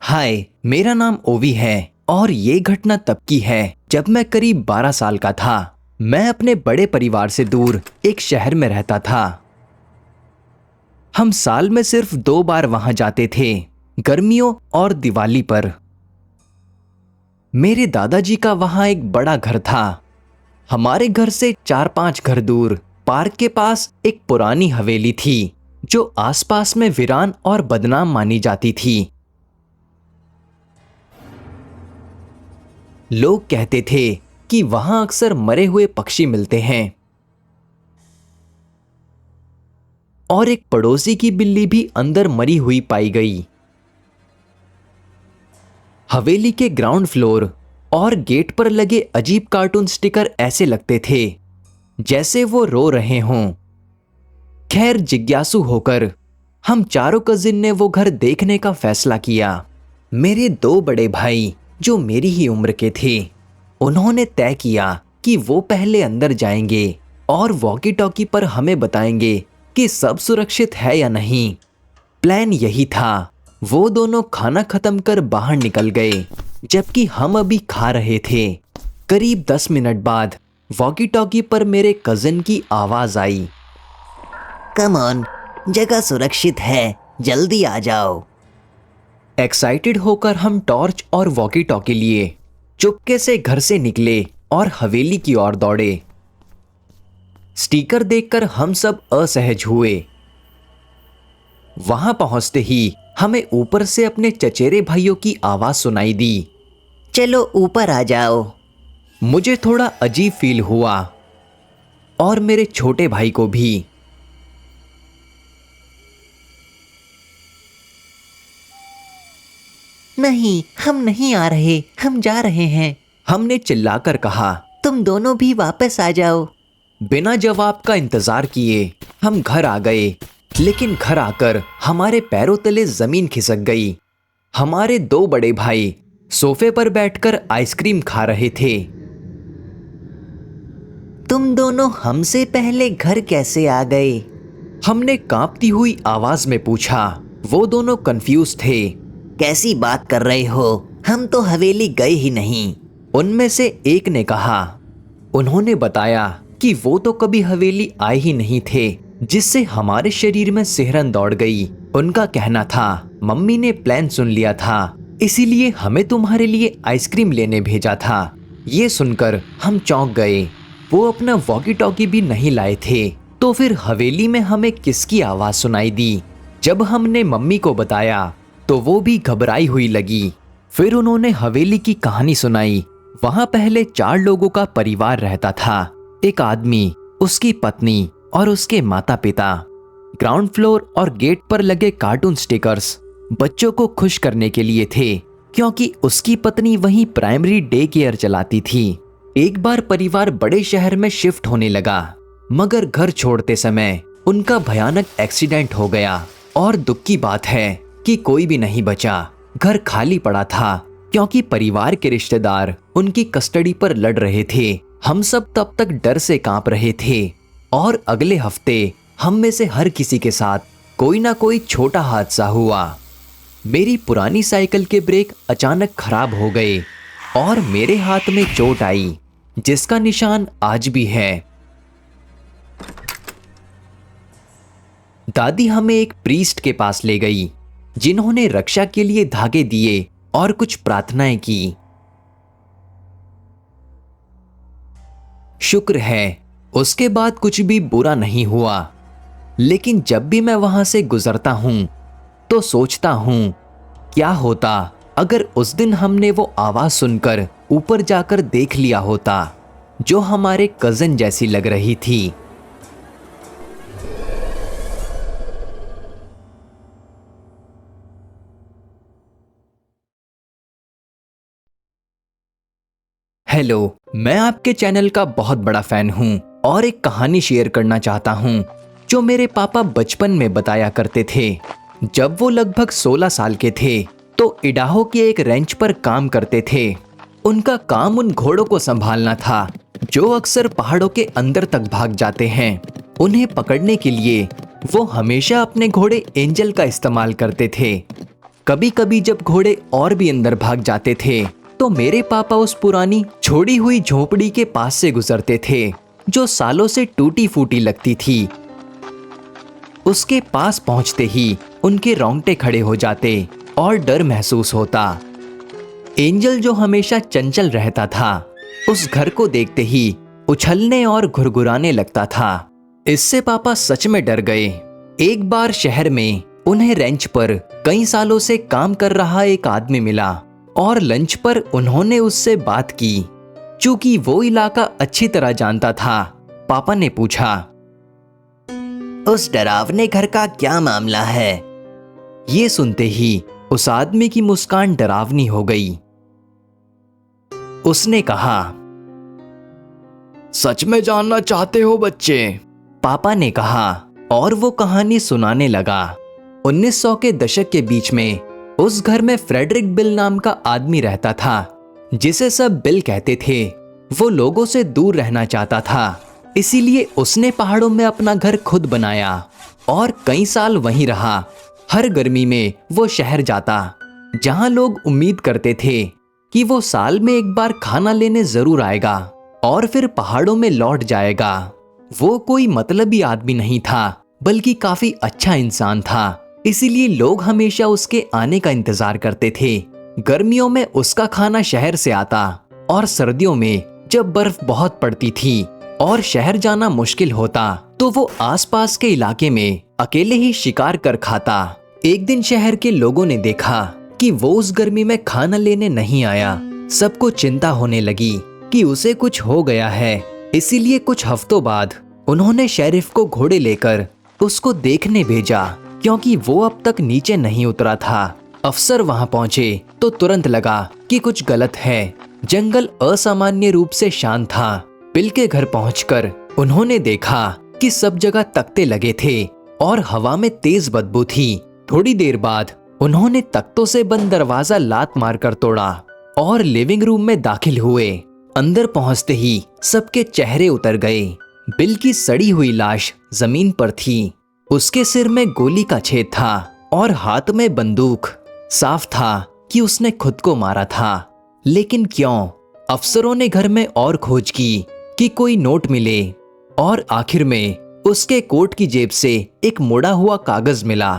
हाय, मेरा नाम ओवी है और ये घटना तब की है जब मैं करीब 12 साल का था। मैं अपने बड़े परिवार से दूर एक शहर में रहता था। हम साल में सिर्फ 2 बार वहां जाते थे, गर्मियों और दिवाली पर। मेरे दादाजी का वहां एक बड़ा घर था। हमारे घर से 4-5 घर दूर पार्क के पास एक पुरानी हवेली थी जो आसपास में वीरान और बदनाम मानी जाती थी। लोग कहते थे कि वहां अक्सर मरे हुए पक्षी मिलते हैं और एक पड़ोसी की बिल्ली भी अंदर मरी हुई पाई गई। हवेली के ग्राउंड फ्लोर और गेट पर लगे अजीब कार्टून स्टिकर ऐसे लगते थे जैसे वो रो रहे हों। खैर, जिज्ञासु होकर हम चारों कजिन ने वो घर देखने का फैसला किया। मेरे 2 बड़े भाई जो मेरी ही उम्र के थे, उन्होंने तय किया कि वो पहले अंदर जाएंगे और वॉकी टॉकी पर हमें बताएंगे कि सब सुरक्षित है या नहीं। प्लान यही था। वो दोनों खाना खत्म कर बाहर निकल गए जबकि हम अभी खा रहे थे। करीब 10 मिनट बाद वॉकी टॉकी पर मेरे कजिन की आवाज आई, कम ऑन, जगह सुरक्षित है, जल्दी आ जाओ। एक्साइटेड होकर हम टॉर्च और वॉकी टॉकी लिए चुपके से घर से निकले और हवेली की ओर दौड़े। स्टिकर देखकर हम सब असहज हुए। वहां पहुंचते ही हमें ऊपर से अपने चचेरे भाइयों की आवाज सुनाई दी, चलो ऊपर आ जाओ। मुझे थोड़ा अजीब फील हुआ और मेरे छोटे भाई को भी। नहीं, हम नहीं आ रहे, हम जा रहे हैं। हमने चिल्लाकर कहा। तुम दोनों भी वापस आ जाओ। बिना जवाब का इंतजार किए हम घर आ गए, लेकिन घर आकर हमारे पैरों तले जमीन खिसक गई। हमारे 2 बड़े भाई सोफे पर बैठकर आइसक्रीम खा रहे थे। तुम दोनों हमसे पहले घर कैसे आ गए? हमने कांपती हुई आवाज में पूछा। वो दोनों कंफ्यूज थे। कैसी बात कर रहे हो? हम तो हवेली गए ही नहीं। उनमें से एक ने कहा। उन्होंने बताया कि वो तो कभी हवेली आए ही नहीं थे, जिससे हमारे शरीर में सिहरन दौड़ गई। उनका कहना था, मम्मी ने प्लान सुन लिया था, इसीलिए हमें तुम्हारे लिए आइसक्रीम लेने भेजा था। ये सुनकर हम चौंक गए। वो अपना वॉकी टॉकी भी नहीं लाए थे, तो फिर हवेली में हमें किसकी आवाज सुनाई दी? जब हमने मम्मी को बताया तो वो भी घबराई हुई लगी। फिर उन्होंने हवेली की कहानी सुनाई। वहां पहले 4 लोगों का परिवार रहता था। एक आदमी, उसकी पत्नी और उसके माता पिता। ग्राउंड फ्लोर और गेट पर लगे कार्टून स्टिकर्स बच्चों को खुश करने के लिए थे, क्योंकि उसकी पत्नी वहीं प्राइमरी डे केयर चलाती थी। एक बार परिवार बड़े शहर में शिफ्ट होने लगा, मगर घर छोड़ते समय उनका भयानक एक्सीडेंट हो गया और दुख की बात है कि कोई भी नहीं बचा। घर खाली पड़ा था क्योंकि परिवार के रिश्तेदार उनकी कस्टडी पर लड़ रहे थे। हम सब तब तक डर से कांप रहे थे और अगले हफ्ते हम में से हर किसी के साथ कोई ना कोई छोटा हादसा हुआ। मेरी पुरानी साइकिल के ब्रेक अचानक खराब हो गए और मेरे हाथ में चोट आई, जिसका निशान आज भी है। दादी हमें एक प्रीस्ट के पास ले गई, जिन्होंने रक्षा के लिए धागे दिए और कुछ प्रार्थनाएं की। शुक्र है उसके बाद कुछ भी बुरा नहीं हुआ, लेकिन जब भी मैं वहां से गुजरता हूं तो सोचता हूं, क्या होता अगर उस दिन हमने वो आवाज सुनकर ऊपर जाकर देख लिया होता, जो हमारे कजिन जैसी लग रही थी। हेलो, मैं आपके चैनल का बहुत बड़ा फैन हूं और एक कहानी शेयर करना चाहता हूं जो मेरे पापा बचपन में बताया करते थे। जब वो लगभग 16 साल के थे तो इडाहो के एक रेंच पर काम करते थे। उनका काम उन घोड़ों को संभालना था जो अक्सर पहाड़ों के अंदर तक भाग जाते हैं। उन्हें पकड़ने के लिए वो हमेशा अपने घोड़े एंजल का इस्तेमाल करते थे। कभी कभी जब घोड़े और भी अंदर भाग जाते थे तो मेरे पापा उस पुरानी छोड़ी हुई झोपड़ी के पास से गुजरते थे जो सालों से टूटी फूटी लगती थी। उसके पास पहुंचते ही उनके रोंगटे खड़े हो जाते और डर महसूस होता। एंजल जो हमेशा चंचल रहता था उस घर को देखते ही उछलने और घुरघुराने लगता था। इससे पापा सच में डर गए। एक बार शहर में उन्हें रेंच पर कई सालों से काम कर रहा एक आदमी मिला और लंच पर उन्होंने उससे बात की। चूंकि वो इलाका अच्छी तरह जानता था, पापा ने पूछा, उस डरावने घर का क्या मामला है? ये सुनते ही उस आदमी की मुस्कान डरावनी हो गई। उसने कहा, सच में जानना चाहते हो बच्चे? पापा ने कहा और वो कहानी सुनाने लगा। 1900 के दशक के बीच में उस घर में फ्रेडरिक बिल नाम का आदमी रहता था, जिसे सब बिल कहते थे। वो लोगों से दूर रहना चाहता था, इसीलिए उसने पहाड़ों में अपना घर खुद बनाया और कई साल वहीं रहा। हर गर्मी में वो शहर जाता, जहां लोग उम्मीद करते थे कि वो साल में एक बार खाना लेने जरूर आएगा और फिर पहाड़ों में लौट जाएगा। वो कोई मतलबी आदमी नहीं था, बल्कि काफी अच्छा इंसान था, इसीलिए लोग हमेशा उसके आने का इंतजार करते थे। गर्मियों में उसका खाना शहर से आता और सर्दियों में जब बर्फ बहुत पड़ती थी और शहर जाना मुश्किल होता तो वो आसपास के इलाके में अकेले ही शिकार कर खाता। एक दिन शहर के लोगों ने देखा कि वो उस गर्मी में खाना लेने नहीं आया। सबको चिंता होने लगी कि उसे कुछ हो गया है। इसीलिए कुछ हफ्तों बाद उन्होंने शेरिफ को घोड़े लेकर उसको देखने भेजा, क्योंकि वो अब तक नीचे नहीं उतरा था। अफसर वहां पहुंचे तो तुरंत लगा कि कुछ गलत है। जंगल असामान्य रूप से शांत था। बिल के घर पहुंचकर उन्होंने देखा कि सब जगह तख्ते लगे थे और हवा में तेज बदबू थी। थोड़ी देर बाद उन्होंने तख्तों से बंद दरवाजा लात मारकर तोड़ा और लिविंग रूम में दाखिल हुए। अंदर पहुंचते ही सबके चेहरे उतर गए। बिल की सड़ी हुई लाश जमीन पर थी। उसके सिर में गोली का छेद था और हाथ में बंदूक। साफ था कि उसने खुद को मारा था। लेकिन क्यों? अफसरों ने घर में और खोज की कि कोई नोट मिले और आखिर में उसके कोट की जेब से एक मुड़ा हुआ कागज मिला।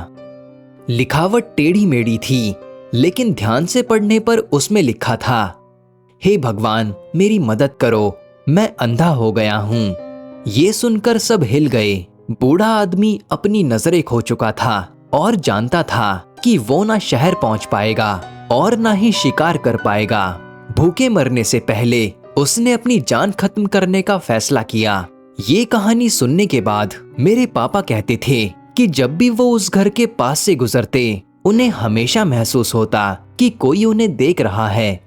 लिखावट टेढ़ी मेढ़ी थी, लेकिन ध्यान से पढ़ने पर उसमें लिखा था, हे भगवान मेरी मदद करो, मैं अंधा हो गया हूँ। ये सुनकर सब हिल गए। बूढ़ा आदमी अपनी नजरें खो चुका था और जानता था कि वो ना शहर पहुंच पाएगा और ना ही शिकार कर पाएगा। भूखे मरने से पहले उसने अपनी जान खत्म करने का फैसला किया। ये कहानी सुनने के बाद मेरे पापा कहते थे कि जब भी वो उस घर के पास से गुजरते, उन्हें हमेशा महसूस होता कि कोई उन्हें देख रहा है